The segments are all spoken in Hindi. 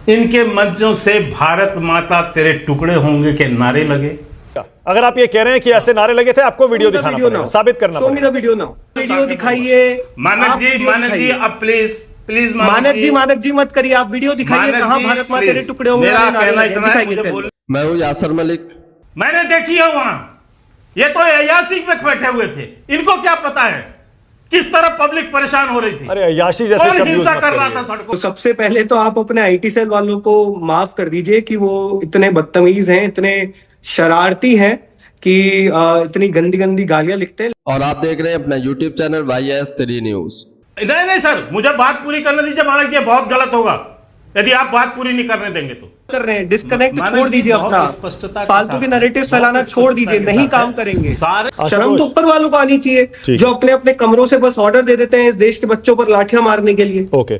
इनके मंचों से भारत माता तेरे टुकड़े होंगे के नारे लगे। अगर आप ये कह रहे हैं कि ऐसे नारे लगे थे, आपको वीडियो दिखाना पड़ेगा, साबित करना पड़ेगा। वीडियो दिखाइए। मानक जी अब प्लीज मानक जी मत करिए, आप वीडियो दिखाइए कहां भारत माता तेरे टुकड़े होंगे। मेरा कहना इतना है, मुझे बोल। मैं हूँ यासर मलिक। मैंने देखी है वहां, ये तो अय्याशी पे बैठे हुए थे, इनको क्या पता है किस तरह पब्लिक परेशान हो रही थी। अरे अय्याशी जैसे कौन हिंसा कर रहा था सड़कों। तो सबसे पहले तो आप अपने आईटी सेल वालों को माफ कर दीजिए कि वो इतने बदतमीज हैं, इतने शरारती हैं कि इतनी गंदी गंदी गालियां लिखते हैं। और आप देख रहे हैं अपना यूट्यूब चैनल YS3 न्यूज। नहीं सर, मुझे बात पूरी करने दीजिए। मानक जी बहुत गलत होगा यदि आप बात पूरी नहीं करने देंगे तो। कर रहे हैं डिस्कनेक्ट छोड़ दीजिए, अपना फालतू के नैरेटिव फैलाना छोड़ दीजिए, नहीं काम करेंगे। शर्म तो ऊपर वालों को आनी चाहिए जो अपने अपने कमरों से बस ऑर्डर दे देते हैं इस देश के बच्चों पर लाठियां मारने के लिए। ओके,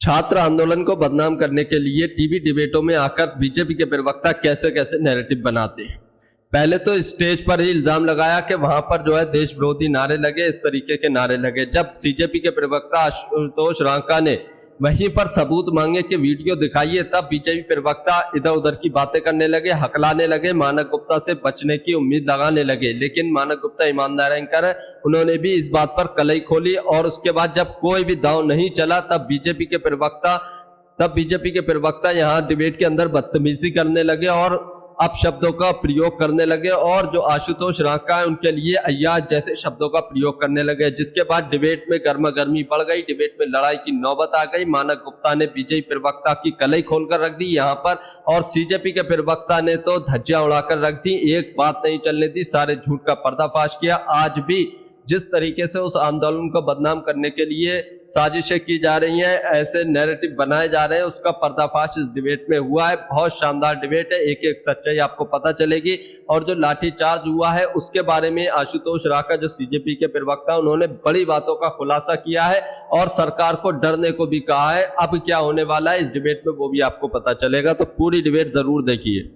छात्र आंदोलन को बदनाम करने के लिए टीवी डिबेटों में आकर बीजेपी के प्रवक्ता कैसे कैसे नैरेटिव बनाते हैं। पहले तो स्टेज पर ही इल्जाम लगाया कि वहां पर जो है देश विरोधी नारे लगे, इस तरीके के नारे लगे। जब सीजेपी के प्रवक्ता आशुतोष रांका ने वहीं पर सबूत मांगे कि वीडियो दिखाइए, तब बीजेपी प्रवक्ता इधर उधर की बातें करने लगे, हकलाने लगे, मानक गुप्ता से बचने की उम्मीद लगाने लगे। लेकिन मानक गुप्ता ईमानदार एंकर है, उन्होंने भी इस बात पर कलई खोली। और उसके बाद जब कोई भी दांव नहीं चला तब बीजेपी के प्रवक्ता यहाँ डिबेट के अंदर बदतमीजी करने लगे और अपशब्दों का प्रयोग करने लगे और जो आशुतोष रांका है उनके लिए अय्याज जैसे शब्दों का प्रयोग करने लगे। जिसके बाद डिबेट में गर्मा गर्मी बढ़ गई, डिबेट में लड़ाई की नौबत आ गई। मानक गुप्ता ने बीजेपी प्रवक्ता की कलई खोलकर रख दी यहाँ पर, और सीजेपी के प्रवक्ता ने तो धज्जियां उड़ाकर रख दी, एक बात नहीं चलने दी, सारे झूठ का पर्दाफाश किया। आज भी जिस तरीके से उस आंदोलन को बदनाम करने के लिए साजिशें की जा रही हैं, ऐसे नैरेटिव बनाए जा रहे हैं, उसका पर्दाफाश इस डिबेट में हुआ है। बहुत शानदार डिबेट है, एक एक सच्चाई आपको पता चलेगी। और जो लाठीचार्ज हुआ है उसके बारे में आशुतोष रांका जो सीजेपी के प्रवक्ता, उन्होंने बड़ी बातों का खुलासा किया है और सरकार को डरने को भी कहा है। अब क्या होने वाला है इस डिबेट में वो भी आपको पता चलेगा, तो पूरी डिबेट जरूर देखिए।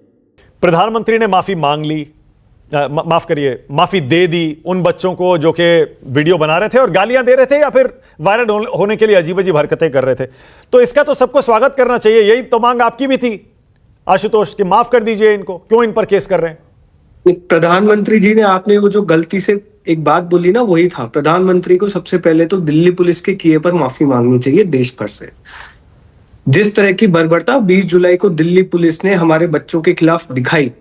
प्रधानमंत्री ने माफी मांग ली, माफ करिए, माफी दे दी उन बच्चों को जो कि वीडियो बना रहे थे और गालियां दे रहे थे या फिर वायरल होने के लिए अजीब अजीब हरकतें कर रहे थे। तो इसका तो सबको स्वागत करना चाहिए, यही तो मांग आपकी भी थी आशुतोष कि माफ कर दीजिए इनको, क्यों इन पर केस कर रहे हैं। प्रधानमंत्री जी ने, आपने वो जो गलती से एक बात बोली ना, वही था। प्रधानमंत्री को सबसे पहले तो दिल्ली पुलिस के किए पर माफी मांगनी चाहिए देश भर से। जिस तरह की बर्बरता 20 जुलाई को दिल्ली पुलिस ने हमारे बच्चों के खिलाफ दिखाई,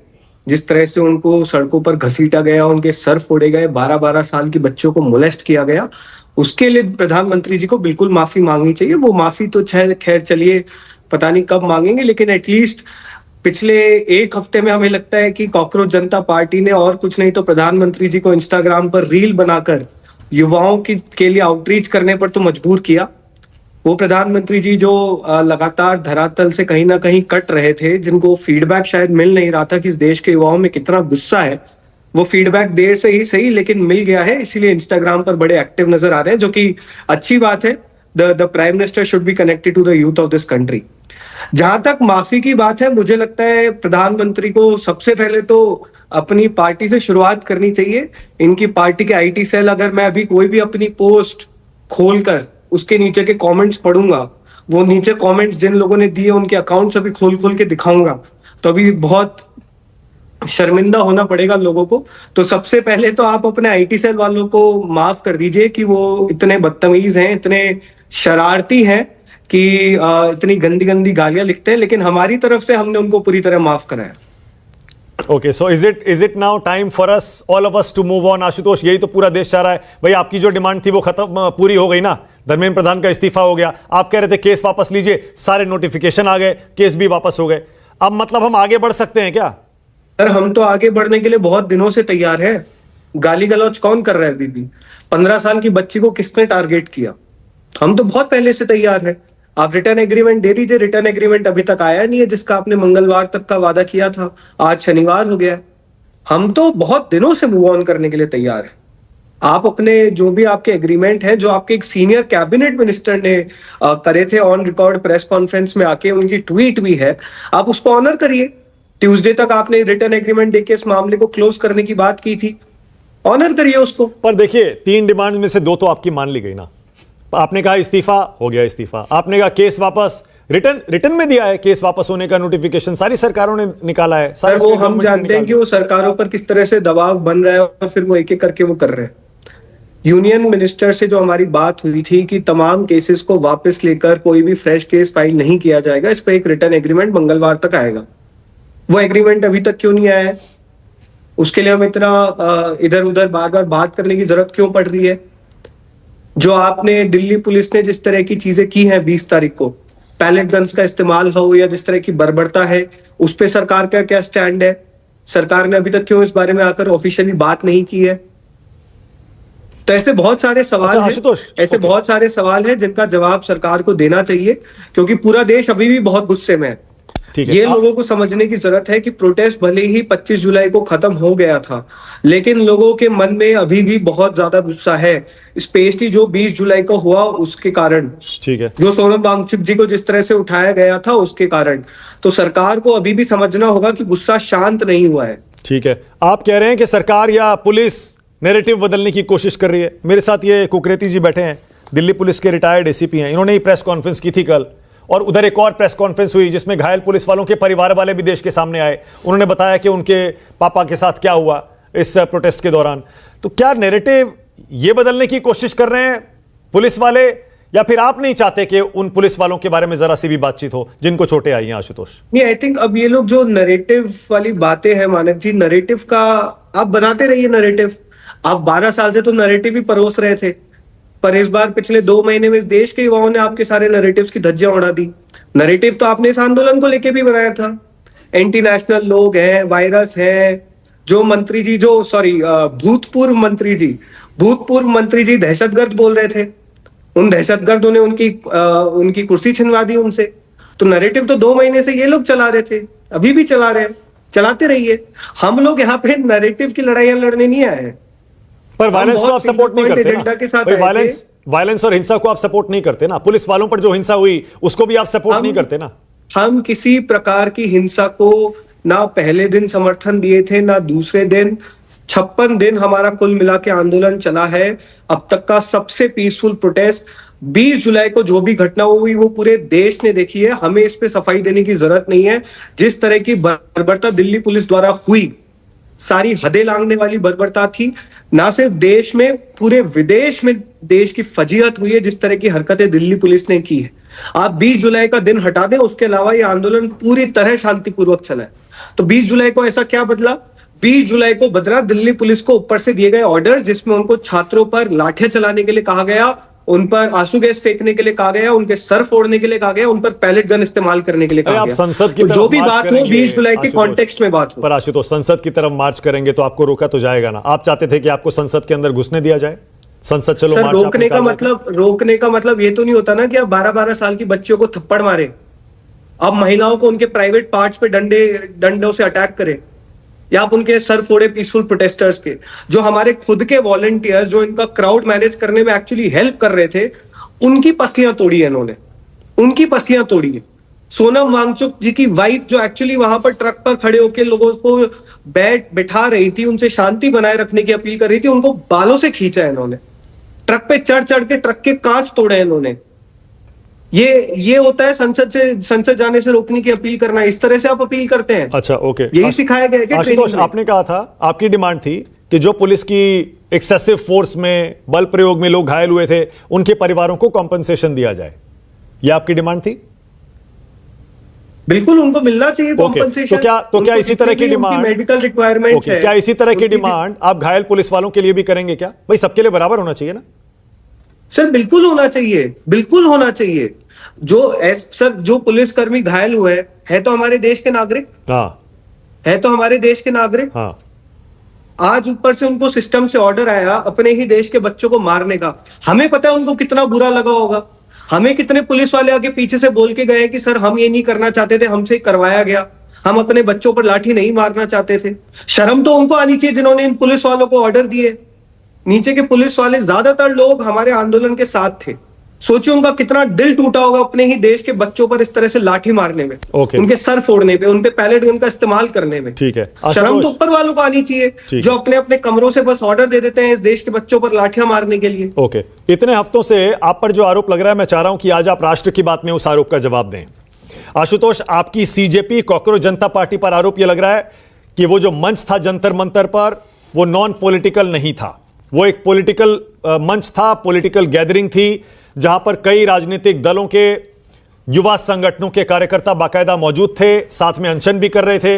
जिस तरह से उनको सड़कों पर घसीटा गया, उनके सर फोड़े गए, 12-12 साल के बच्चों को मोलेस्ट किया गया, उसके लिए प्रधानमंत्री जी को बिल्कुल माफी मांगनी चाहिए। वो माफी तो खैर चलिए पता नहीं कब मांगेंगे, लेकिन एटलीस्ट पिछले एक हफ्ते में हमें लगता है कि कॉकरोच जनता पार्टी ने और कुछ नहीं तो प्रधानमंत्री जी को इंस्टाग्राम पर रील बनाकर युवाओं के लिए आउटरीच करने पर तो मजबूर किया। वो प्रधानमंत्री जी जो लगातार धरातल से कहीं ना कहीं कट रहे थे, जिनको फीडबैक शायद मिल नहीं रहा था कि इस देश के युवाओं में कितना गुस्सा है, वो फीडबैक देर से ही सही लेकिन मिल गया है, इसीलिए इंस्टाग्राम पर बड़े एक्टिव नजर आ रहे हैं, जो कि अच्छी बात है। The prime minister should be connected to the youth of this country. जहां तक माफी की बात है, मुझे लगता है प्रधानमंत्री को सबसे पहले तो अपनी पार्टी से शुरुआत करनी चाहिए। इनकी पार्टी के आईटी सेल, अगर मैं अभी कोई भी अपनी पोस्ट खोलकर उसके नीचे के कमेंट्स पढ़ूंगा, वो नीचे कमेंट्स जिन लोगों ने दिए उनके अकाउंट्स अभी खोल खोल के दिखाऊंगा, तो अभी बहुत शर्मिंदा होना पड़ेगा लोगों को। तो सबसे पहले तो आप अपने आईटी सेल वालों को माफ कर दीजिए कि वो इतने बदतमीज हैं, इतने शरारती हैं कि इतनी गंदी गंदी गालियां लिखते हैं, लेकिन हमारी तरफ से हमने उनको पूरी तरह माफ कराया। Okay, so is it now time for us all of us to move on. Ashutosh, यही तो पूरा देश चाह रहा है भाई, आपकी जो डिमांड थी वो खत्म, पूरी हो गई ना, धर्मेंद्र प्रधान का इस्तीफा हो गया, आप कह रहे थे केस वापस लीजिए, सारे नोटिफिकेशन आ गए, केस भी वापस हो गए, अब मतलब हम आगे बढ़ सकते हैं क्या? सर, हम तो आगे बढ़ने के लिए बहुत दिनों से तैयार है। गाली गलौज कौन कर रहा है? अभी भी 15 साल की बच्ची को किसने टारगेट किया? हम तो बहुत पहले से तैयार है। आप रिटर्न एग्रीमेंट दे दीजिए। रिटर्न एग्रीमेंट अभी तक आया नहीं है, जिसका आपने मंगलवार तक का वादा किया था, आज शनिवार हो गया। हम तो बहुत दिनों से मूव ऑन करने के लिए तैयार है। आप अपने जो भी आपके एग्रीमेंट है, जो आपके एक सीनियर कैबिनेट मिनिस्टर ने करे थे ऑन रिकॉर्ड प्रेस कॉन्फ्रेंस में आके, उनकी ट्वीट भी है, आप उसको ऑनर करिए। ट्यूसडे तक आपने रिटर्न एग्रीमेंट देके इस मामले को क्लोज करने की बात की थी ऑनर करिए उसको। पर देखिए 3 डिमांड में से 2 तो आपकी मान ली गई ना। आपने कहा इस्तीफा, हो गया इस्तीफा। आपने कहा केस वापस, रिटर्न में दिया है केस वापस होने का नोटिफिकेशन, सारी सरकारों ने निकाला है। सर वो हम जानते हैं कि वो सरकारों पर किस तरह से दबाव बन रहा है और फिर वो एक एक करके वो कर रहे हैं। यूनियन मिनिस्टर से जो हमारी बात हुई थी कि तमाम केसेस को वापस लेकर कोई भी फ्रेश केस फाइल नहीं किया जाएगा, इस पर एक रिटर्न एग्रीमेंट मंगलवार तक आएगा। वो एग्रीमेंट अभी तक क्यों नहीं आया है? उसके लिए हम इतना इधर उधर बार बार बात करने की जरूरत क्यों पड़ रही है? जो आपने दिल्ली पुलिस ने जिस तरह की चीजें की हैं 20 तारीख को, पैलेट गन्स का इस्तेमाल हो या जिस तरह की बर्बरता है, उस पे सरकार का क्या स्टैंड है? सरकार ने अभी तक क्यों इस बारे में आकर ऑफिशियली बात नहीं की है? तो ऐसे बहुत सारे सवाल हैं, ऐसे बहुत सारे सवाल हैं जिनका जवाब सरकार को देना चाहिए, क्योंकि पूरा देश अभी भी बहुत गुस्से में है। ये लोगों को समझने की जरूरत है कि प्रोटेस्ट भले ही 25 जुलाई को खत्म हो गया था, लेकिन लोगों के मन में अभी भी बहुत ज्यादा गुस्सा है, स्पेशली जो 20 जुलाई को हुआ उसके कारण। ठीक है, जो सोनम वांगचुक जी को जिस तरह से उठाया गया था उसके कारण। तो सरकार को अभी भी समझना होगा कि गुस्सा शांत नहीं हुआ है। ठीक है, आप कह रहे हैं कि सरकार या पुलिस नैरेटिव बदलने की कोशिश कर रही है। मेरे साथ ये कुकरेती जी बैठे हैं, दिल्ली पुलिस के रिटायर्ड एसीपी हैं। इन्होंने ही प्रेस कॉन्फ्रेंस की थी कल, और उधर एक और प्रेस कॉन्फ्रेंस हुई जिसमें घायल पुलिस वालों के परिवार वाले भी देश के सामने आए। उन्होंने बताया कि उनके पापा के साथ क्या हुआ इस प्रोटेस्ट के दौरान। तो क्या नैरेटिव ये बदलने की कोशिश कर रहे हैं पुलिस वाले, या फिर आप नहीं चाहते कि उन पुलिस वालों के बारे में जरा सी भी बातचीत हो जिनको चोटें आई हैं? आशुतोष, नहीं, आई थिंक अब ये लोग जो नैरेटिव वाली बातें हैं मानक जी, नैरेटिव का आप बनाते रहिए। नैरेटिव आप 12 साल से तो नैरेटिव ही परोस रहे थे, पर इस बार पिछले 2 महीने में इस देश के युवाओं ने आपके सारे नैरेटिव्स की धज्जियां उड़ा दी। नैरेटिव तो आपने इस आंदोलन को लेके भी बनाया था। एंटी नेशनल लोग हैं, वायरस है, जो मंत्री जी भूतपूर्व मंत्री जी दहशतगर्द बोल रहे थे, उन दहशतगर्दों ने उनकी कुर्सी छिनवा दी उनसे। तो नैरेटिव तो 2 महीने से ये लोग चला रहे थे, अभी भी चला रहे हैं, चलाते रहिए। हम लोग यहाँ पे नैरेटिव की लड़ाइयां लड़ने नहीं आए हैं। पर वायलेंस को आप सपोर्ट नहीं करते ना? वायलेंस और हिंसा को आप सपोर्ट नहीं करते ना? पुलिस वालों पर जो हिंसा हुई उसको भी आप सपोर्ट नहीं करते ना? हम किसी प्रकार की हिंसा को ना पहले दिन समर्थन दिए थे ना दूसरे दिन। 56 दिन हमारा कुल मिला के आंदोलन चला है, अब तक का सबसे पीसफुल प्रोटेस्ट। 20 जुलाई को जो भी घटना हुई वो पूरे देश ने देखी है, हमें इस पे सफाई देने की जरूरत नहीं है। जिस तरह की बर्बरता दिल्ली पुलिस द्वारा हुई, सारी हदें लांघने वाली बर्बरता थी। ना सिर्फ देश में, पूरे विदेश में देश की फजीहत हुई है जिस तरह की हरकतें दिल्ली पुलिस ने की है। आप 20 जुलाई का दिन हटा दें, उसके अलावा ये आंदोलन पूरी तरह शांतिपूर्वक चला है। तो 20 जुलाई को ऐसा क्या बदला? 20 जुलाई को बदला दिल्ली पुलिस को ऊपर से दिए गए ऑर्डर, जिसमें उनको छात्रों पर लाठियां चलाने के लिए कहा गया, उन पर आंसू गैस फेंकने के लिए कहा गया, उनके सर फोड़ने के लिए कहा गया, उन पर पैलेट गन इस्तेमाल करने के लिए कहा गया। संसद की तो जो भी बात हो 20 जुलाई के कॉन्टेक्स्ट में बात हो। पर आशुतोष, संसद की तरफ मार्च करेंगे तो आपको रोका तो जाएगा ना? आप चाहते थे कि आपको संसद के अंदर घुसने दिया जाए? संसद चलो सर, रोकने का मतलब ये तो नहीं होता ना कि आप 12-12 साल की बच्चियों को थप्पड़ मारे, अब महिलाओं को उनके प्राइवेट पार्ट्स पे डंडों से अटैक करे, या आप उनके सर फोड़े पीसफुल प्रोटेस्टर्स के। जो हमारे खुद के वॉलंटियर्स जो इनका क्राउड मैनेज करने में एक्चुअली हेल्प कर रहे थे, उनकी पसलियां तोड़ी है इन्होंने, उनकी पसलियां तोड़ी है। सोनम वांगचुक जी की वाइफ जो एक्चुअली वहां पर ट्रक पर खड़े होकर लोगों को बैठा रही थी, उनसे शांति बनाए रखने की अपील कर रही थी, उनको बालों से खींचा है इन्होंने। ट्रक पे चढ़ के ट्रक के कांच तोड़े इन्होंने। ये होता है संसद जाने से रोकने की अपील करना, इस तरह से आप अपील करते हैं? अच्छा, ओके, यही सिखाया गया है। आशुतोष, आपने कहा था, आपकी डिमांड थी कि जो पुलिस की एक्सेसिव फोर्स में, बल प्रयोग में लोग घायल हुए थे, उनके परिवारों को कॉम्पनसेशन दिया जाए। यह आपकी डिमांड थी? बिल्कुल, उनको मिलना चाहिए कॉम्पनसेशन। तो क्या इसी तरह की डिमांड, मेडिकल रिक्वायरमेंट है, क्या इसी तरह की डिमांड आप घायल पुलिस वालों के लिए भी करेंगे क्या? भाई, सबके लिए बराबर होना चाहिए ना? सर बिल्कुल होना चाहिए, बिल्कुल होना चाहिए। जो पुलिसकर्मी घायल हुए हैं तो हमारे देश के नागरिक, हाँ, है तो हमारे देश के नागरिक। हाँ। आज ऊपर से उनको सिस्टम से ऑर्डर आया अपने ही देश के बच्चों को मारने का। हमें पता है उनको कितना बुरा लगा होगा। हमें कितने पुलिस वाले आगे पीछे से बोल के गए कि सर हम ये नहीं करना चाहते थे, हमसे करवाया गया, हम अपने बच्चों पर लाठी नहीं मारना चाहते थे। शर्म तो उनको आनी चाहिए जिन्होंने इन पुलिस वालों को ऑर्डर दिए। नीचे के पुलिस वाले, ज्यादातर लोग हमारे आंदोलन के साथ थे, सोचिए उनका कितना दिल टूटा होगा अपने ही देश के बच्चों पर इस तरह से लाठी मारने में, ओके। उनके सर फोड़ने पे, उनपे पैलेट गन का इस्तेमाल करने में। ठीक है, शर्म आशुतोष। तो ऊपर वालों को आनी चाहिए, ठीक जो है। अपने अपने कमरों से बस ऑर्डर दे देते हैं इस देश के बच्चों पर लाठियां मारने के लिए। ओके, इतने हफ्तों से आप पर जो आरोप लग रहा है, मैं चाह रहा हूं कि आज आप राष्ट्र की बात में उस आरोप का जवाब दें। आशुतोष, आपकी सीजेपी कॉकरोच जनता पार्टी पर आरोप यह लग रहा है कि वो जो मंच था जंतर मंतर पर, वो नॉन पॉलिटिकल नहीं था, वो एक पॉलिटिकल मंच था, पॉलिटिकल गैदरिंग थी, जहां पर कई राजनीतिक दलों के युवा संगठनों के कार्यकर्ता बाकायदा मौजूद थे, साथ में अनशन भी कर रहे थे।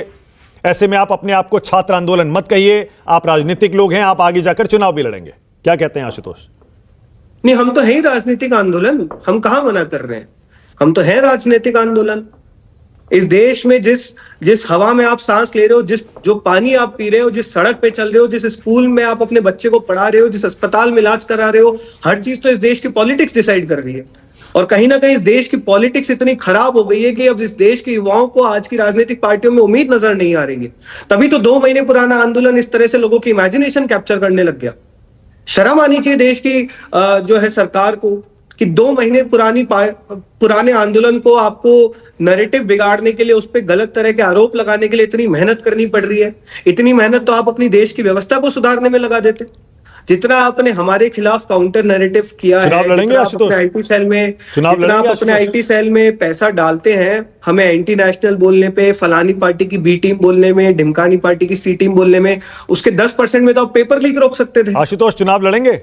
ऐसे में आप अपने आप को छात्र आंदोलन मत कहिए, आप राजनीतिक लोग हैं, आप आगे जाकर चुनाव भी लड़ेंगे। क्या कहते हैं आशुतोष? नहीं, हम तो है ही राजनीतिक आंदोलन, हम कहां मना कर रहे हैं, हम तो है राजनीतिक आंदोलन। इस देश में जिस हवा में आप सांस ले रहे हो, जो पानी आप पी रहे हो, जिस सड़क पे चल रहे हो, जिस स्कूल में आप अपने बच्चे को पढ़ा रहे हो, जिस अस्पताल में इलाज करा रहे हो, हर चीज तो इस देश की पॉलिटिक्स डिसाइड कर रही है। और कहीं ना कहीं इस देश की पॉलिटिक्स इतनी खराब हो गई है कि अब इस देश के युवाओं को आज की राजनीतिक पार्टियों में उम्मीद नजर नहीं आ रही है। तभी तो 2 महीने पुराना आंदोलन इस तरह से लोगों की इमेजिनेशन कैप्चर करने लग गया। शर्म आनी चाहिए देश की जो है सरकार को कि 2 महीने पुराने आंदोलन को आपको नैरेटिव बिगाड़ने के लिए, उस पर गलत तरह के आरोप लगाने के लिए इतनी मेहनत करनी पड़ रही है। इतनी मेहनत तो आप अपनी देश की व्यवस्था को सुधारने में लगा देते। जितना आपने हमारे खिलाफ काउंटर नैरेटिव किया चुनाव है, लड़ेंगे आशुतोष? आईटी सेल में चुनाव जितना आप लड़ेंगे अपने आशुतोष? आईटी सेल में पैसा डालते हैं, हमें एंटी नेशनल बोलने पे, फलानी पार्टी की बी टीम बोलने में, ढिमकानी पार्टी की सी टीम बोलने में, उसके 10% में तो आप पेपर लीक रोक सकते थे। आशुतोष, चुनाव लड़ेंगे?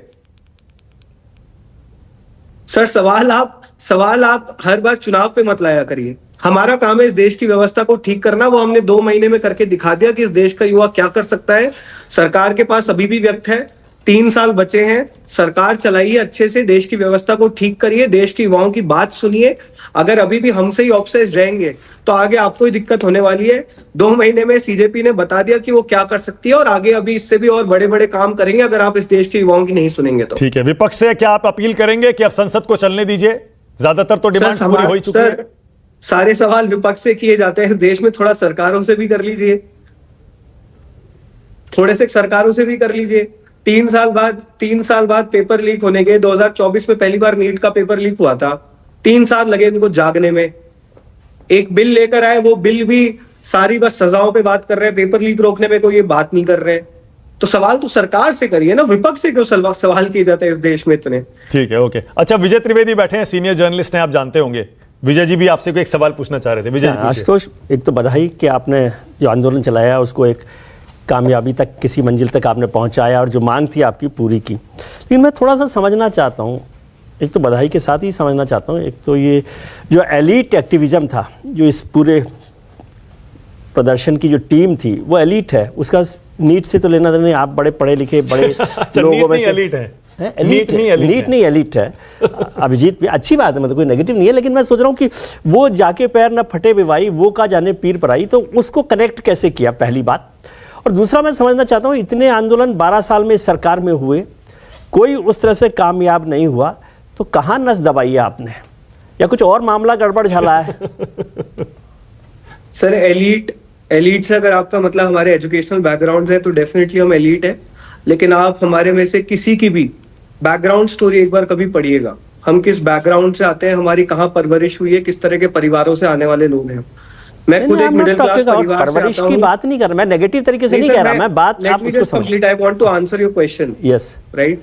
सर, सवाल आप हर बार चुनाव पे मत लाया करिए। हमारा काम है इस देश की व्यवस्था को ठीक करना, वो हमने 2 महीने में करके दिखा दिया कि इस देश का युवा क्या कर सकता है। सरकार के पास अभी भी वक्त है, 3 साल बचे हैं, सरकार चलाइए अच्छे से, देश की व्यवस्था को ठीक करिए, देश के युवाओं की बात सुनिए। अगर अभी भी हमसे ही ऑब्सेस्ड रहेंगे तो आगे आपको ही दिक्कत होने वाली है। 2 महीने में सीजेपी ने बता दिया कि वो क्या कर सकती है, और आगे अभी इससे भी और बड़े बड़े काम करेंगे अगर आप इस देश के युवाओं की नहीं सुनेंगे तो। ठीक है, विपक्ष से क्या आप अपील करेंगे कि अब संसद को चलने दीजिए? ज्यादातर तो डिमांड्स पूरी हो चुकी है। सारे सवाल विपक्ष से किए जाते हैं देश में, थोड़ा सरकारों से भी कर लीजिए, थोड़े से सरकारों से भी कर लीजिए। 3 साल बाद पेपर लीक होने के, 2024 में पहली बार नीट का पेपर लीक हुआ था, 3 साल लगे इनको जागने में। एक बिल लेकर आए, वो बिल भी सारी बस सजाओं पे बात कर रहे हैं, पेपर लीक रोकने में कोई ये बात नहीं कर रहे। तो सवाल तो सरकार से करिए ना, विपक्ष से क्यों सवाल किए जाते हैं इस देश में इतने? ठीक है, ओके। अच्छा, विजय त्रिवेदी बैठे हैं, सीनियर जर्नलिस्ट हैं, आप जानते होंगे। विजय जी भी आपसे कोई एक सवाल पूछना चाह रहे थे। विजय जी, आशुतोष, एक तो बधाई कि आपने जो आंदोलन चलाया उसको एक कामयाबी तक, किसी मंजिल तक आपने पहुंचाया और जो मांग थी आपकी पूरी की। लेकिन मैं थोड़ा सा समझना चाहता हूं, एक तो बधाई के साथ ही समझना चाहता हूं, एक तो ये जो एलीट एक्टिविज्म था, जो इस पूरे प्रदर्शन की जो टीम थी वो एलीट है, उसका नीट से तो लेना देना नहीं। आप बड़े पढ़े लिखे बड़े लोगों में से एलीट है, नीट नहीं एलीट है। अभिजीत भी अच्छी बात है, मतलब कोई नेगेटिव नहीं है, लेकिन मैं सोच रहा हूँ कि वो जाके पैर न फटे विवाई, वो का जाने पीर पर आई, तो उसको कनेक्ट कैसे किया, पहली बात। और दूसरा मैं समझना चाहता हूँ, इतने आंदोलन 12 साल में इस सरकार में हुए, कोई उस तरह से कामयाब नहीं हुआ, तो कहाँ नस दबाई है आपने, या कुछ और मामला गड़बड़ झला है? सर, एलीट से अगर आपका मतलब हमारे एजुकेशनल बैकग्राउंड है तो डेफिनेटली हम एलीट है, लेकिन आप हमारे में से किसी की भी बैकग्राउंड स्टोरी एक बार कभी पढ़िएगा, हम किस बैकग्राउंड से आते हैं, हमारी कहाँ परवरिश हुई है, किस तरह के परिवारों से आने वाले लोग हैं। मैं खुद एक मिडिल क्लास परिवार से आता हूं। की बात नहीं कर रहा, मैं नेगेटिव तरीके से नहीं कह रहा, मैं बात आप उसको समझिए। I want to answer your question. Yes, right.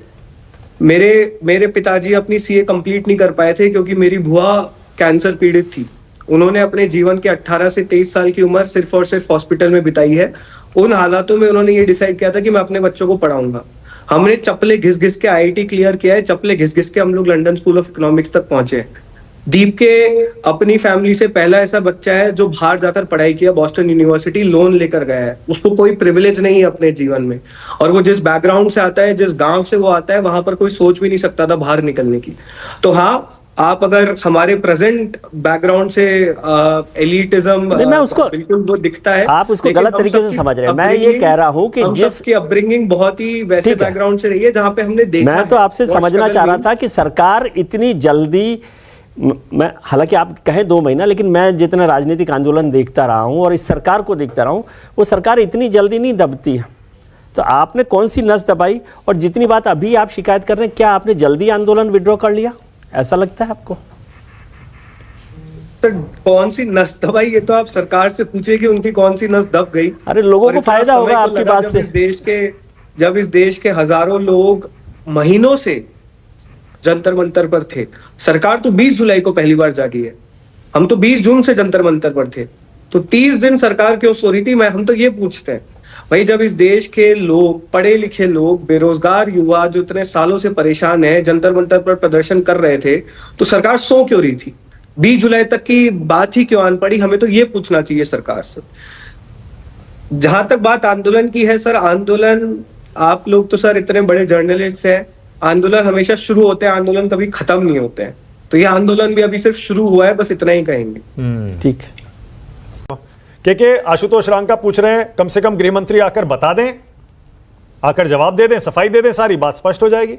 मेरे पिताजी अपनी सीए कंप्लीट नहीं कर पाए थे क्योंकि मेरी बुआ कैंसर पीड़ित थी। उन्होंने अपने जीवन के 18 से 23 साल की उम्र सिर्फ और सिर्फ हॉस्पिटल में बिताई है। उन हालातों में उन्होंने ये डिसाइड किया था कि मैं अपने बच्चों को पढ़ाऊंगा। हमने चप्पले घिस घिस के आईआईटी क्लियर किया है, चप्पले घिस घिस के हम लोग लंदन स्कूल ऑफ इकोनॉमिक्स तक पहुंचे। दीप के अपनी फैमिली से पहला ऐसा बच्चा है जो बाहर जाकर पढ़ाई किया, बॉस्टन यूनिवर्सिटी, लोन लेकर गया है। उसको कोई प्रिविलेज नहीं है अपने जीवन में, और वो जिस बैकग्राउंड से आता है, जिस गांव से वो आता है, वहां पर कोई सोच भी नहीं सकता था बाहर निकलने की। तो हाँ, आप अगर हमारे प्रेजेंट बैकग्राउंड से एलिटिज्म, मैं उसको बिल्कुल वो दिखता है, आप उसको गलत तरीके से समझ रहे हैं। मैं ये कह रहा हूँ कि जिसकी अपब्रिंगिंग बहुत ही वैसे बैकग्राउंड से रही है जहाँ पे हमने देखा। मैं तो आपसे समझना चाह रहा था कि सरकार इतनी जल्दी, मैं हालांकि आप कहें 2 महीना, लेकिन मैं जितना राजनीतिक आंदोलन देखता रहा हूँ और इस सरकार को देखता रहा हूँ, वो सरकार इतनी जल्दी नहीं दबती है। तो आपने कौन सी नस दबाई? और जितनी बात अभी आप शिकायत कर रहे हैं, क्या आपने जल्दी आंदोलन विड्रॉ कर लिया? ऐसा लगता है आपको? सर कौन सी नस दबाई, ये तो आप सरकार से पूछिए कि उनकी कौन सी नस दब गई। अरे लोगों और को इतना फायदा समय होगा क्यों आपकी लगा बात जब से। जब इस देश के हजारों लोग महीनों से जंतर मंतर पर थे। सरकार तो 20 जुलाई को पहली बार जागी है, हम तो 20 जून से जंतर मंतर पर थे, तो 30 दिन सरकार क्यों सो रही थी? हम तो ये पूछते हैं भाई, जब इस देश के लोग, पढ़े लिखे लोग, बेरोजगार युवा जो इतने सालों से परेशान है, जंतर मंतर पर प्रदर्शन कर रहे थे, तो सरकार सो क्यों रही थी? 20 जुलाई तक की बात ही क्यों आन पड़ी? हमें तो ये पूछना चाहिए सरकार से। जहां तक बात आंदोलन की है सर, आंदोलन, आप लोग तो सर इतने बड़े जर्नलिस्ट हैं, आंदोलन हमेशा शुरू होते हैं, आंदोलन कभी खत्म नहीं होते हैं। तो ये आंदोलन भी अभी सिर्फ शुरू हुआ है, बस इतना ही कहेंगे। ठीक है। के आशुतोष रांका पूछ रहे हैं, कम से कम गृह मंत्री आकर बता दें, आकर जवाब दे दें, सफाई दे दें, सारी बात स्पष्ट हो जाएगी।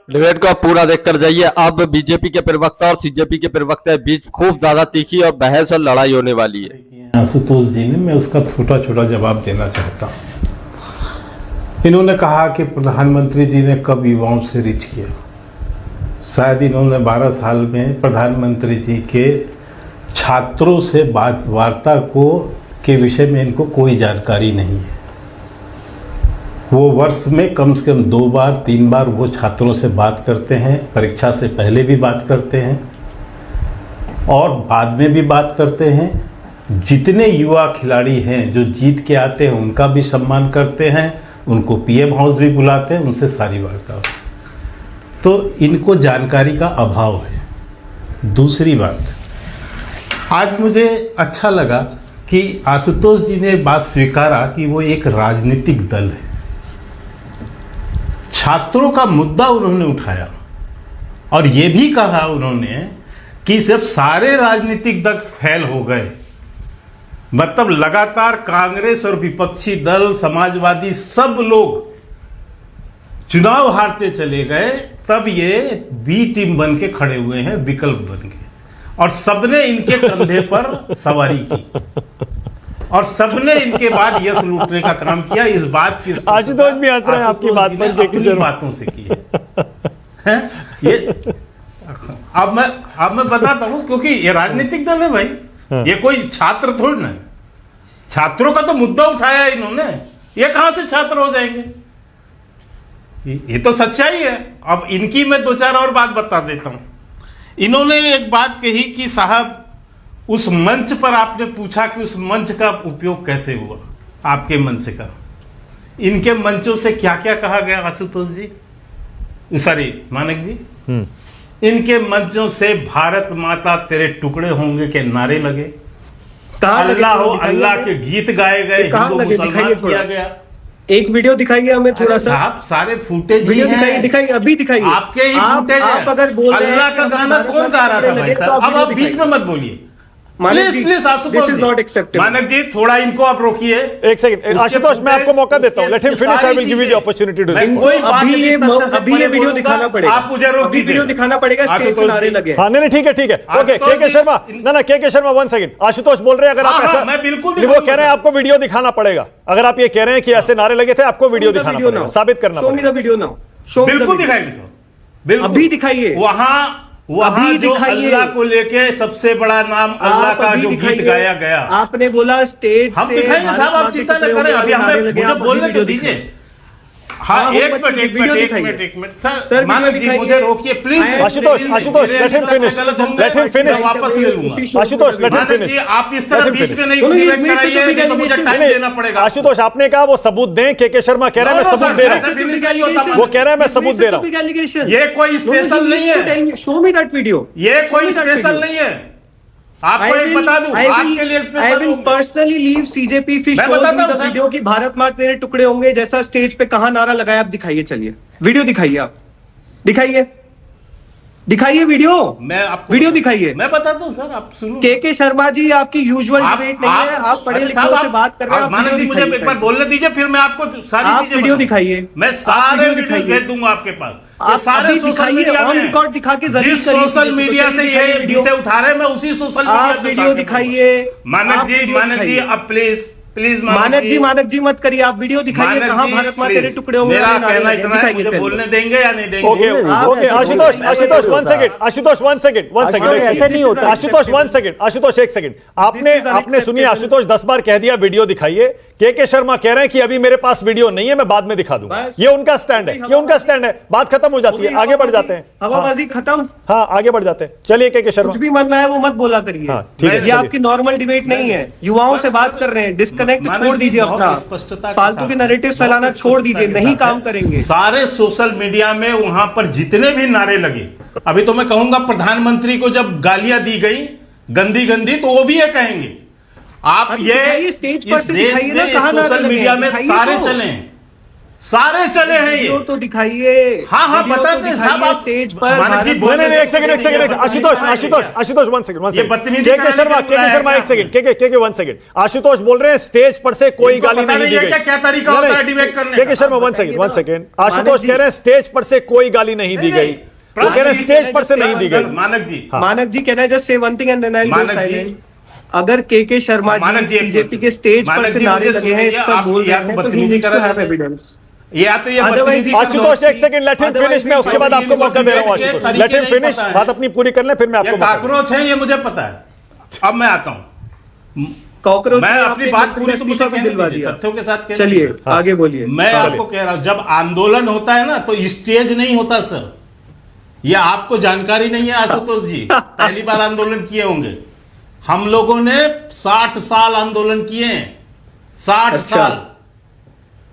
डिबेट को आप पूरा देख कर जाइए। अब बीजेपी के प्रवक्ता और सीजेपी के प्रवक्ता के बीच खूब ज्यादा तीखी और बहस और लड़ाई होने वाली है। आशुतोष जी ने, मैं उसका छोटा छोटा जवाब देना चाहता हूँ। इन्होंने कहा कि प्रधानमंत्री जी ने कब युवाओं से रिच किया। शायद इन्होंने 12 साल में प्रधानमंत्री जी के छात्रों से वार्ता के विषय में इनको कोई जानकारी नहीं है। वो वर्ष में कम से कम 2 बार 3 बार वो छात्रों से बात करते हैं, परीक्षा से पहले भी बात करते हैं और बाद में भी बात करते हैं। जितने युवा खिलाड़ी हैं जो जीत के आते हैं उनका भी सम्मान करते हैं, उनको पीएम हाउस भी बुलाते हैं, उनसे सारी वार्ता होती है। तो इनको जानकारी का अभाव है। दूसरी बात, आज मुझे अच्छा लगा कि आशुतोष जी ने बात स्वीकारा कि वो एक राजनीतिक दल है। छात्रों का मुद्दा उन्होंने उठाया और ये भी कहा उन्होंने कि जब सारे राजनीतिक दल फेल हो गए, मतलब लगातार कांग्रेस और विपक्षी दल, समाजवादी, सब लोग चुनाव हारते चले गए, तब ये बी टीम बन के खड़े हुए हैं, विकल्प बन के, और सबने इनके कंधे पर सवारी की और सबने इनके बाद यश लूटने का काम किया। इस बात की आशुतोष भी हंस रहे हैं आपकी बात पर, अपनी बातों से की है। ये अब मैं बताता हूं, क्योंकि ये राजनीतिक दल है भाई, ये कोई छात्र थोड़ी ना है। छात्रों का तो मुद्दा उठाया इन्होंने, ये कहां से छात्र हो जाएंगे? ये तो सच्चाई है। अब इनकी मैं 2-4 और बात बता देता हूं। इन्होंने एक बात कही कि साहब, उस मंच पर आपने पूछा कि उस मंच का उपयोग कैसे हुआ, आपके मंच का। इनके मंचों से क्या क्या कहा गया आशुतोष जी, सॉरी मानक जी, इनके मंचों से भारत माता तेरे टुकड़े होंगे के नारे लगे, अल्लाह हो अल्लाह के गीत गाए गए, हिंदू मुसलमान किया गया। एक वीडियो दिखाइए हमें थोड़ा सा। आप सारे फुटेज वीडियो दिखाइए, अभी दिखाइए। आपके ही फुटेज है। आप अगर बोल रहे हैं अल्लाह का गाना कौन गा रहा था भाई साहब? अब आप बीच में मत बोलिए प्लीज आशुतोष जी। मानक जी थोड़ा इनको आप रोकिए एक सेकंड। आशुतोष मैं आपको मौका देता हूं, let him finish, I will give you the opportunity to मैं कोई बात अभी नहीं, अभी ये वीडियो दिखाना पड़ेगा, आप मुझे रोक अभी वीडियो दिखाना पड़ेगा, स्टेज पे नारे लगे। हाँ नहीं ठीक है ओके। के शर्मा, ना के शर्मा 1 सेकंड। आशुतोष बोल रहे हैं अगर आप ऐसा, मैं बिल्कुल वो कह रहे हैं आपको वीडियो दिखाना पड़ेगा। अगर आप ये कह रहे हैं कि ऐसे नारे लगे थे, आपको वीडियो दिखाना पड़ेगा, साबित करना पड़ेगा। Show me the video now. बिल्कुल दिखाएंगे सर, बिल्कुल अभी दिखाइए। वहां जो अल्लाह को लेके सबसे बड़ा नाम अल्लाह का जो गीत गाया गया, आपने बोला स्टेज हम दिखाएंगे साहब, आप चिंता न करें। अभी हमें मुझे बोलने तो दीजिए। हाँ एक मिनट सर, मानक जी मुझे रोकिए please. Ashutosh let him finish, वापस ले लूंगा। Ashutosh let him Manak finish. जी आप इस तरह बीच में नहीं डिबेट कराइए, तो मुझे टाइम देना पड़ेगा। आशुतोष आपने कहा वो सबूत दें, के शर्मा कह रहे हैं मैं सबूत दे रहा हूं, वो कह रहे हैं मैं सबूत दे रहा हूं। ये कोई स्पेशल नहीं है, शो मी दैट वीडियो। ये कोई स्पेशल नहीं है, आपको एक बता दूं, आपके लिए I will personally leave CJP if he shows me the video कि भारत माँ तेरे टुकड़े होंगे जैसा स्टेज पे कहाँ नारा लगाया। आप दिखाइए, चलिए वीडियो दिखाइए, आप दिखाइए वीडियो। मैं आपको वीडियो दिखाइए, मैं बताता हूँ सर, आप सुनो। के शर्मा जी आपकी यूजुअल डिबेट नहीं है, आप पढ़े लिखे से बात कर रहे हैं। मानक जी मुझे एक बार बोलने दीजिए, फिर मैं आपको सारी चीजें वीडियो दिखाइए। मैं सारे वीडियो भेज दूंगा आपके पास। ये सारे सोशल मीडिया में दिखा के जिस सोशल मीडिया से ये विषय उठा रहे हैं, मैं उसी सोशल मीडिया से वीडियो दिखाइए। मानक जी अब प्लीज प्लीज मानक जी मत करिए, आप वीडियो दिखाइए कहाँ भारत माँ तेरे टुकड़े होंगे। मेरा कहना इतना है, मुझे बोलने देंगे या नहीं देंगे? Okay okay, Ashutosh one second, ऐसे नहीं होता। आशुतोष एक सेकंड, आपने सुनिए, आशुतोष 10 बार कह दिया वीडियो दिखाइए। के शर्मा कह रहे हैं कि अभी मेरे पास वीडियो नहीं है, मैं बाद में दिखा दूंगा। ये उनका स्टैंड है, बात खत्म हो जाती है, आगे बढ़ जाते हैं। हवाबाजी खत्म। हाँ, आगे बढ़ जाते हैं। चलिए के शर्मा, कुछ भी मन रहा है वो मत बोला करिए। हाँ, ठीक है, ये आपकी नॉर्मल डिबेट नहीं है, युवाओं से बात कर रहे हैं। डिस्कनेक्ट छोड़ दीजिए अपना, फालतू के नैरेटिव फैलाना छोड़ दीजिए, नहीं काम करेंगे। सारे सोशल मीडिया में वहां पर जितने भी नारे लगे, अभी तो मैं कहूंगा प्रधानमंत्री को जब गालियां दी गई गंदी गंदी, तो वो भी ये कहेंगे। आप ये स्टेज पर इस देश में सोशल मीडिया में सारे चले हैं ये तो दिखाइए। हाँ बताते हैं साहब, आप स्टेज पर। मानक जी नहीं, एक सेकंड, आशुतोष वन सेकंड, ये बदतमीजी के शर्मा एक सेकंड, के 1 सेकंड। आशुतोष बोल रहे हैं स्टेज पर से कोई गाली नहीं दी गई। क्या तरीका होता है डिबेट करने का? के शर्मा 1 सेकंड, आशुतोष कह रहे हैं स्टेज पर से कोई गाली नहीं दी गई। वो कह रहे हैं स्टेज पर से नहीं दी गई। मानक जी कह रहे हैं just say one thing and then I will go silent. अगर के शर्मा जी बीजेपी के स्टेज पर से नारे लगे हैं, इस पर बोल रहे हैं, तो he needs to have evidence. या तो ये आशुतोष एक सेकंड, लेट हिम फिनिश, मैं उसके बाद आपको मौका दे रहा हूं। आशुतोष लेट हिम फिनिश, बात अपनी पूरी कर ले, फिर मैं आपको काकरोच है, ये मुझे पता है। अब मैं आता हूं, कॉकरोच मैं अपनी बात पूरी तो मुझे दिलवा दी, तथ्यों के साथ। चलिए आगे बोलिए। मैं आपको कह रहा हूं, जब आंदोलन होता है ना, तो स्टेज नहीं होता सर। ये आपको जानकारी नहीं है आशुतोष जी, पहली बार आंदोलन किए होंगे। हम लोगों ने 60 साल आंदोलन किए हैं, 60 साल,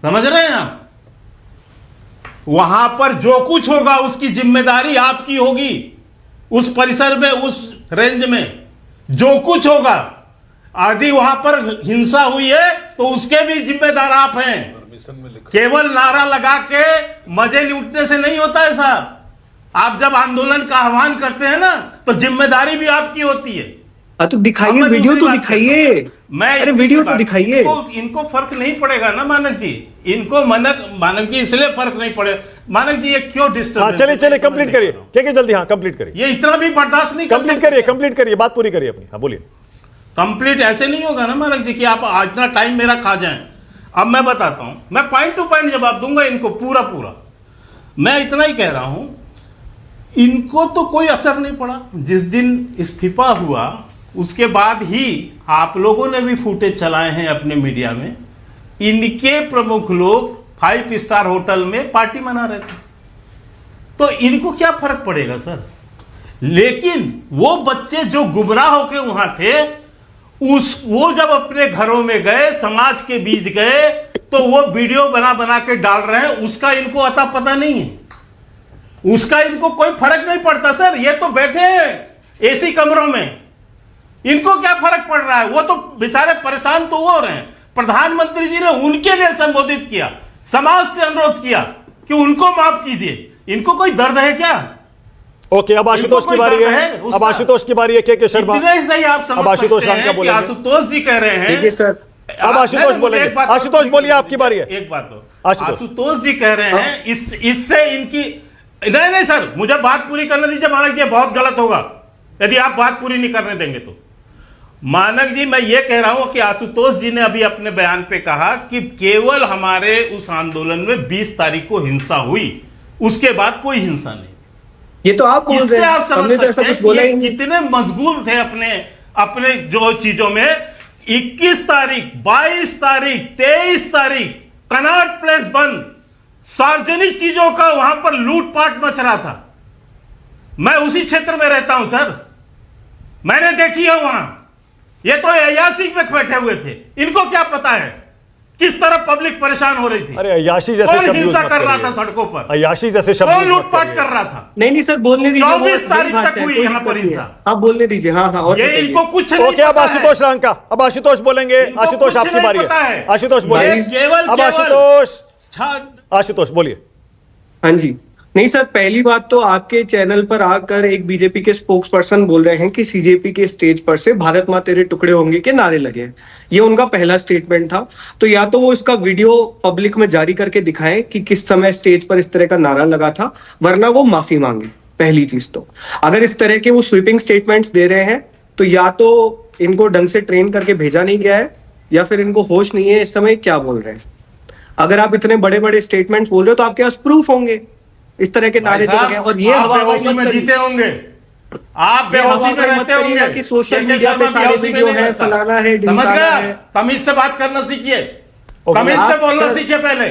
समझ रहे हैं आप? वहां पर जो कुछ होगा उसकी जिम्मेदारी आपकी होगी। उस परिसर में, उस रेंज में जो कुछ होगा, यदि वहां पर हिंसा हुई है तो उसके भी जिम्मेदार आप हैं। केवल नारा लगा के मजे लूटने से नहीं होता है साहब। आप जब आंदोलन का आह्वान करते हैं ना, तो जिम्मेदारी भी आपकी होती है। तो दिखाइए, वीडियो तो दिखाइए। मैं वीडियो तो दिखाइए। इनको फर्क नहीं पड़ेगा ना मानक जी, इनको मानक जी इसलिए फर्क नहीं पड़े। मानक जी ये क्यों डिस्टर्ब? चलिए कंप्लीट करिए, क्या जल्दी, हाँ कंप्लीट करिए। ये इतना भी बर्दाश्त नहीं, कंप्लीट करिए, बात पूरी करिए अपनी। हाँ बोलिए। कंप्लीट ऐसे नहीं होगा ना मानक जी कि आप इतना टाइम मेरा खा जाएं। अब मैं बताता हूं, मैं पॉइंट टू पॉइंट जवाब दूंगा इनको पूरा। मैं इतना ही कह रहा हूं, इनको तो कोई असर नहीं पड़ा। जिस दिन इस्तीफा हुआ उसके बाद ही आप लोगों ने भी फुटेज चलाए हैं अपने मीडिया में। इनके प्रमुख लोग 5 स्टार होटल में पार्टी मना रहे थे, तो इनको क्या फर्क पड़ेगा सर? लेकिन वो बच्चे जो गुमराह होके वहां थे, वो जब अपने घरों में गए, समाज के बीच गए, तो वो वीडियो बना के डाल रहे हैं। उसका इनको अता पता नहीं है, उसका इनको कोई फर्क नहीं पड़ता सर। ये तो बैठे हैं एसी कमरों में, इनको क्या फर्क पड़ रहा है? वो तो बेचारे परेशान तो हो रहे हैं। प्रधानमंत्री जी ने उनके लिए संबोधित किया, समाज से अनुरोध किया कि उनको माफ कीजिए। इनको कोई दर्द है क्या? ओके, अब आशुतोष की बारी है। अब आशुतोष की बारी है। के शर्मा, सही आप समझ सकते हैं कि आशुतोष जी कह रहे हैं सर। अब आशुतोष बोलेंगे। आशुतोष बोलिए, आपकी बारी है। एक बात हो, आशुतोष जी कह रहे हैं इससे इनकी नहीं सर, मुझे बात पूरी करने दीजिए। मानक जी बहुत गलत होगा यदि आप बात पूरी नहीं करने देंगे तो। मानक जी, मैं ये कह रहा हूं कि आशुतोष जी ने अभी अपने बयान पे कहा कि केवल हमारे उस आंदोलन में 20 तारीख को हिंसा हुई, उसके बाद कोई हिंसा नहीं। ये तो आप बोल रहे हैं, आप समझ सकते हैं कि ये कितने मशगूल थे अपने जो चीजों में। 21 तारीख, 22 तारीख, 23 तारीख कनॉट प्लेस बंद, सार्वजनिक चीजों का वहां पर लूटपाट मच रहा था। मैं उसी क्षेत्र में रहता हूं सर, मैंने देखी है वहां। ये तो अय्याशी में बैठे हुए थे, इनको क्या पता है किस तरह पब्लिक परेशान हो रही थी। अरे अय्याशी जैसे कौन हिंसा कर रहा था सड़कों पर? अय्याशी जैसे शब्द, कौन लूटपाट कर रहा था? नहीं सर, बोलने दीजिए। 24 तारीख तक हुई यहाँ पर हिंसा। आप बोलने दीजिए। हाँ। और ये इनको कुछ नहीं पता। अब आशुतोष रंका, अब आशुतोष बोलेंगे। आशुतोष आपकी बारी है। आशुतोष बोलिए। अब आशुतोष बोलिए। हाँ जी। नहीं सर, पहली बात तो आपके चैनल पर आकर एक बीजेपी के स्पोक्स पर्सन बोल रहे हैं कि सीजेपी के स्टेज पर से भारत माँ तेरे टुकड़े होंगे के नारे लगे। ये उनका पहला स्टेटमेंट था। तो या तो वो इसका वीडियो पब्लिक में जारी करके दिखाएं कि किस समय स्टेज पर इस तरह का नारा लगा था, वरना वो माफी मांगे। पहली चीज तो, अगर इस तरह के वो स्वीपिंग स्टेटमेंट्स दे रहे हैं तो या तो इनको ढंग से ट्रेन करके भेजा नहीं गया है, या फिर इनको होश नहीं है इस समय क्या बोल रहे हैं? अगर आप इतने बड़े बड़े स्टेटमेंट बोल रहे हो तो आपके पास प्रूफ होंगे इस तरह के नारे जो लगे हैं। और ये हवा बेहोशी में जीते होंगे, आप बेहोशी में रहते होंगे कि सोशल मीडिया पे सारे वीडियो है, फलाना है, समझ ढिमकाना गया? है। तमीज से बात करना सीखिए, तमीज से बोलना सीखिए। पहले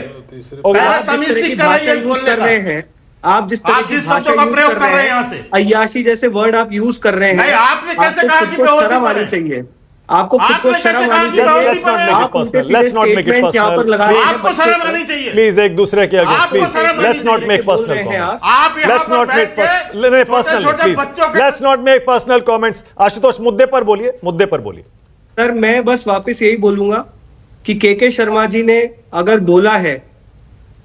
आप तमीज जिस तरह सीख की कर आइए भाषा यूज बोलने कर का। रहे हैं, आप जिस तरह आप की जिस भाषा शब्दों का यूज प्रयोग कर कर रहे रहे हैं हैं, यहाँ से, अय्याशी जैसे वर्ड आप यूज कर रहे हैं, नहीं, आपने कैसे आपको कहा खुद कि को बेहोशी शर्म पर आनी है? चाहिए। आपको खुद आपने को कैसे शर्म कहा आनी कि चाहिए। बेहोशी पर है? आप उनके सीधे Let's not make it statement यहाँ पर personal. लगा रहे हैं आपको बच्चे शर्म को। आनी चाहिए। प्लीज एक दूसरे के अगेंस्ट आपको प्लीज शर्म आनी लेट्स नॉट चाहिए। मेक बोल पर्सनल रहे हैं कमेंट्स। आप यहाँ लेट्स पर नॉट मेक बैठ के पर्सनल छोटे-छोटे प्लीज बच्चों के- let's not make personal comments. Ashutosh मुद्दे पर बोलिए, मुद्दे पर बोलिए। सर मैं बस वापस यही बोलूंगा कि के शर्मा जी ने अगर बोला है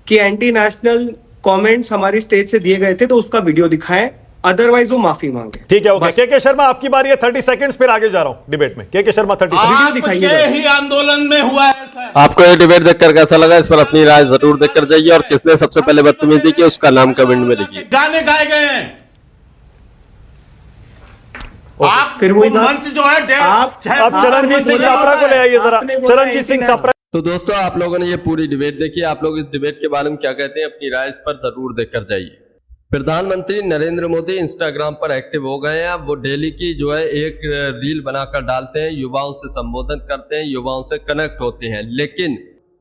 कि एंटी नेशनल कमेंट्स हमारी स्टेज से दिए गए थे तो उसका वीडियो दिखाएं, अदरवाइज वो माफी मांगे। ठीक है, ओके। बस। के शर्मा आपकी बारी है, 30 सेकंड्स, फिर आगे जा रहा हूं डिबेट में। के शर्मा 30 सेकंड दिखाइए आपके बस। ही आंदोलन में हुआ है सर। आपको ये डिबेट देखकर कैसा लगा, इस पर अपनी राय जरूर देकर जाइए, और किसने सबसे पहले बदतमीजी की उसका नाम कमेंट में लिखिए। गाने गाए गए हैं। आप फिर वही बात- मंच जो है आप चरणजीत सिंह सापरा को ले आइए जरा। आपने बोला चरणजीत सिंह सापरा। तो दोस्तों, आप लोगों ने ये पूरी डिबेट देखी, आप लोग इस डिबेट के बारे में क्या कहते हैं, अपनी राय इस पर जरूर देकर जाइए। प्रधानमंत्री नरेंद्र मोदी इंस्टाग्राम पर एक्टिव हो गए हैं। अब वो डेली की जो है एक रील बनाकर डालते हैं, युवाओं से संबोधन करते हैं, युवाओं से कनेक्ट होते हैं।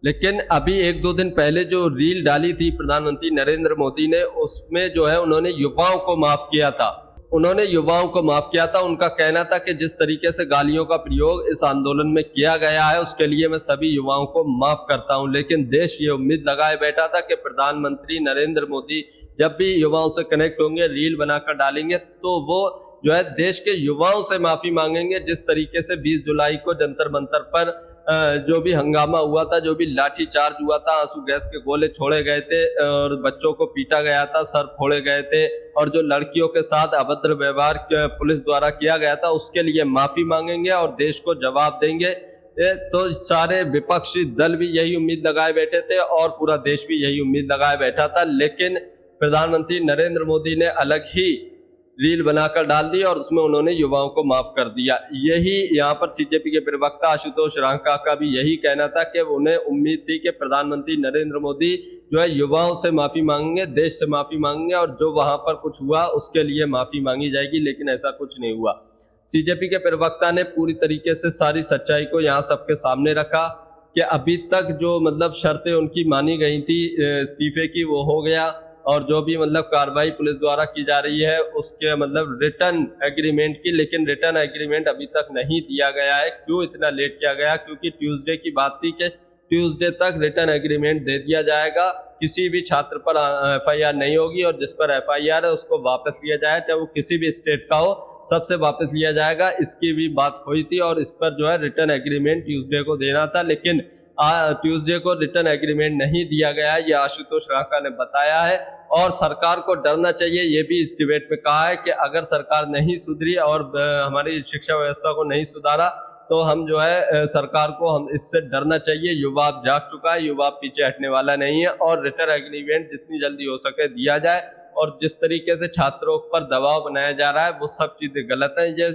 लेकिन अभी 1-2 दिन पहले जो रील डाली थी प्रधानमंत्री नरेंद्र मोदी ने, उसमें जो है उन्होंने युवाओं को माफ किया था। उनका कहना था कि जिस तरीके से गालियों का प्रयोग इस आंदोलन में किया गया है उसके लिए मैं सभी युवाओं को माफ करता हूं। लेकिन देश ये उम्मीद लगाए बैठा था कि प्रधानमंत्री नरेंद्र मोदी जब भी युवाओं से कनेक्ट होंगे, रील बनाकर डालेंगे, तो वो जो है देश के युवाओं से माफी मांगेंगे। जिस तरीके से 20 जुलाई को जंतर मंतर पर जो भी हंगामा हुआ था, जो भी लाठी चार्ज हुआ था, आंसू गैस के गोले छोड़े गए थे और बच्चों को पीटा गया था, सर फोड़े गए थे, और जो लड़कियों के साथ अभद्र व्यवहार पुलिस द्वारा किया गया था उसके लिए माफी मांगेंगे और देश को जवाब देंगे। तो सारे विपक्षी दल भी यही उम्मीद लगाए बैठे थे और पूरा देश भी यही उम्मीद लगाए बैठा था। लेकिन प्रधानमंत्री नरेंद्र मोदी ने अलग ही रील बनाकर डाल दी और उसमें उन्होंने युवाओं को माफ कर दिया। यही यहाँ पर सीजेपी के प्रवक्ता आशुतोष रांका का भी यही कहना था कि उन्हें उम्मीद थी कि प्रधानमंत्री नरेंद्र मोदी जो है युवाओं से माफी मांगेंगे, देश से माफी मांगेंगे और जो वहां पर कुछ हुआ उसके लिए माफी मांगी जाएगी, लेकिन ऐसा कुछ नहीं हुआ। सीजेपी के प्रवक्ता ने पूरी तरीके से सारी सच्चाई को यहाँ सबके सामने रखा कि अभी तक जो मतलब शर्तें उनकी मानी गई थी इस्तीफे की वो हो गया, और जो भी मतलब कार्रवाई पुलिस द्वारा की जा रही है उसके मतलब रिटर्न एग्रीमेंट की, लेकिन रिटर्न एग्रीमेंट अभी तक नहीं दिया गया है। क्यों इतना लेट किया गया? क्योंकि ट्यूसडे की बात थी कि ट्यूसडे तक रिटर्न एग्रीमेंट दे दिया जाएगा, किसी भी छात्र पर एफआईआर नहीं होगी और जिस पर एफआईआर है उसको वापस लिया जाए, चाहे वो किसी भी स्टेट का हो, सबसे वापस लिया जाएगा। इसकी भी बात हुई थी और इस पर जो है रिटर्न एग्रीमेंट ट्यूसडे को देना था, लेकिन ट्यूसडे को रिटर्न एग्रीमेंट नहीं दिया गया है, यह आशुतोष रांका ने बताया है। और सरकार को डरना चाहिए, ये भी इस डिबेट में कहा है कि अगर सरकार नहीं सुधरी और हमारी शिक्षा व्यवस्था को नहीं सुधारा तो हम जो है सरकार को हम इससे डरना चाहिए। युवा जाग चुका है, युवा पीछे हटने वाला नहीं है और रिटर्न एग्रीमेंट जितनी जल्दी हो सके दिया जाए। और जिस तरीके से छात्रों पर दबाव बनाया जा रहा है वो सब चीजें गलत है। ये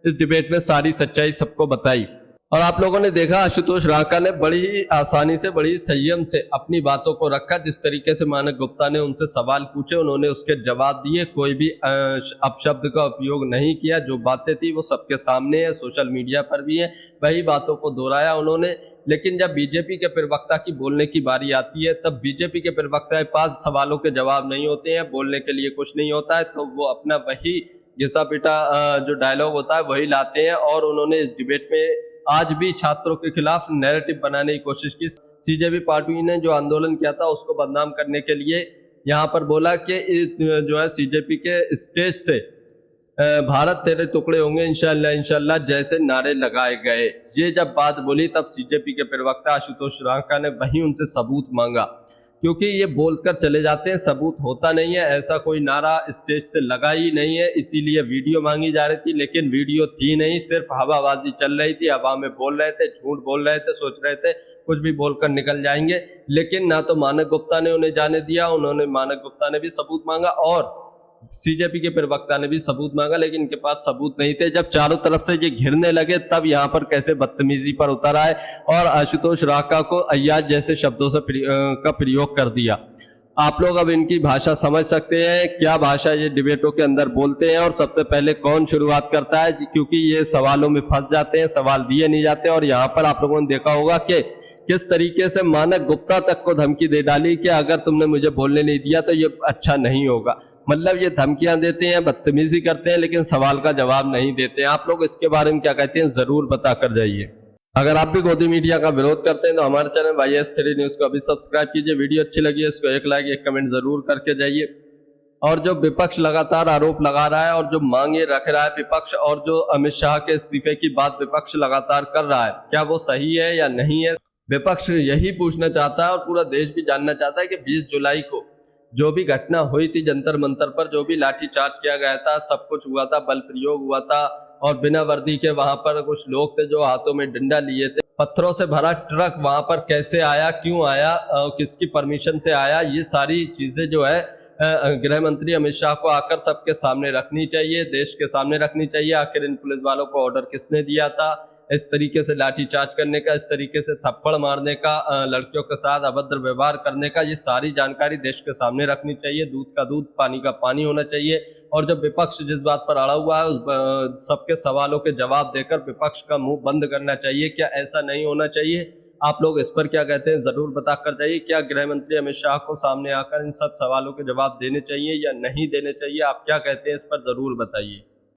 इस डिबेट में सारी सच्चाई सबको बताई और आप लोगों ने देखा आशुतोष रांका ने बड़ी ही आसानी से, बड़ी संयम से अपनी बातों को रखा। जिस तरीके से मानक गुप्ता ने उनसे सवाल पूछे उन्होंने उसके जवाब दिए, कोई भी अपशब्द का उपयोग नहीं किया। जो बातें थी वो सबके सामने है, सोशल मीडिया पर भी है, वही बातों को दोहराया उन्होंने। लेकिन जब बीजेपी के प्रवक्ता की बोलने की बारी आती है तब बीजेपी के प्रवक्ता के पास सवालों के जवाब नहीं होते हैं, बोलने के लिए कुछ नहीं होता है, तो वो अपना वही घिसा पिटा जो डायलॉग होता है वही लाते हैं। और उन्होंने इस डिबेट में आज भी छात्रों के खिलाफ नैरेटिव बनाने की कोशिश की। सीजेपी पार्टी ने जो आंदोलन किया था उसको बदनाम करने के लिए यहाँ पर बोला कि जो है सीजेपी के स्टेज से भारत तेरे टुकड़े होंगे इंशाल्लाह इंशाल्लाह जैसे नारे लगाए गए। ये जब बात बोली तब सीजेपी के प्रवक्ता आशुतोष रांका ने वहीं उनसे सबूत मांगा, क्योंकि ये बोलकर चले जाते हैं, सबूत होता नहीं है। ऐसा कोई नारा स्टेज से लगा ही नहीं है, इसीलिए वीडियो मांगी जा रही थी, लेकिन वीडियो थी नहीं, सिर्फ हवाबाजी चल रही थी। हवा में बोल रहे थे, झूठ बोल रहे थे, सोच रहे थे कुछ भी बोलकर निकल जाएंगे। लेकिन ना तो मानक गुप्ता ने उन्हें जाने दिया, उन्होंने मानक गुप्ता ने भी सबूत मांगा और सीजेपी के प्रवक्ता ने भी सबूत मांगा, लेकिन इनके पास सबूत नहीं थे। जब चारों तरफ से ये घिरने लगे तब यहाँ पर कैसे बदतमीजी पर उतर आए और आशुतोष राका को अय्याज जैसे शब्दों से का प्रयोग कर दिया। आप लोग अब इनकी भाषा समझ सकते हैं, क्या भाषा ये डिबेटों के अंदर बोलते हैं और सबसे पहले कौन शुरुआत करता है, क्योंकि ये सवालों में फंस जाते हैं, सवाल दिए नहीं जाते। और यहाँ पर आप लोगों ने देखा होगा कि किस तरीके से मानक गुप्ता तक को धमकी दे डाली कि अगर तुमने मुझे बोलने नहीं दिया तो ये अच्छा नहीं होगा। मतलब ये धमकियां देते हैं, बदतमीजी करते हैं, लेकिन सवाल का जवाब नहीं देते हैं। आप लोग इसके बारे में क्या कहते हैं जरूर बता कर जाइए। अगर आप भी गोदी मीडिया का विरोध करते हैं तो हमारे चैनल YS3 न्यूज को अभी सब्सक्राइब कीजिए। वीडियो अच्छी लगी है इसको एक लाइक एक कमेंट जरूर करके जाइए। और जो विपक्ष लगातार आरोप लगा रहा है और जो मांगे रख रहा है विपक्ष, और जो अमित शाह के इस्तीफे की बात विपक्ष लगातार कर रहा है, क्या वो सही है या नहीं है? विपक्ष यही पूछना चाहता है और पूरा देश भी जानना चाहता है कि 20 जुलाई को जो भी घटना हुई थी जंतर मंतर पर, जो भी लाठीचार्ज किया गया था, सब कुछ हुआ था, बल प्रयोग हुआ था और बिना वर्दी के वहां पर कुछ लोग थे जो हाथों में डंडा लिए थे, पत्थरों से भरा ट्रक वहां पर कैसे आया, क्यों आया, किसकी परमिशन से आया, ये सारी चीजें जो है गृह मंत्री अमित शाह को आकर सबके सामने रखनी चाहिए, देश के सामने रखनी चाहिए। आखिर इन पुलिस वालों को ऑर्डर किसने दिया था इस तरीके से लाठीचार्ज करने का, इस तरीके से थप्पड़ मारने का, लड़कियों के साथ अभद्र व्यवहार करने का, ये सारी जानकारी देश के सामने रखनी चाहिए। दूध का दूध पानी का पानी होना चाहिए। और जब विपक्ष जिस बात पर अड़ा हुआ है उस सबके सवालों के जवाब देकर विपक्ष का मुंह बंद करना चाहिए। क्या ऐसा नहीं होना चाहिए? आप लोग इस पर क्या कहते हैं जरूर बता कर जाइए। क्या गृह मंत्री अमित शाह को सामने आकर इन सब सवालों के जवाब देने चाहिए या नहीं देने चाहिए? आप क्या कहते हैं इस पर जरूर बताइए।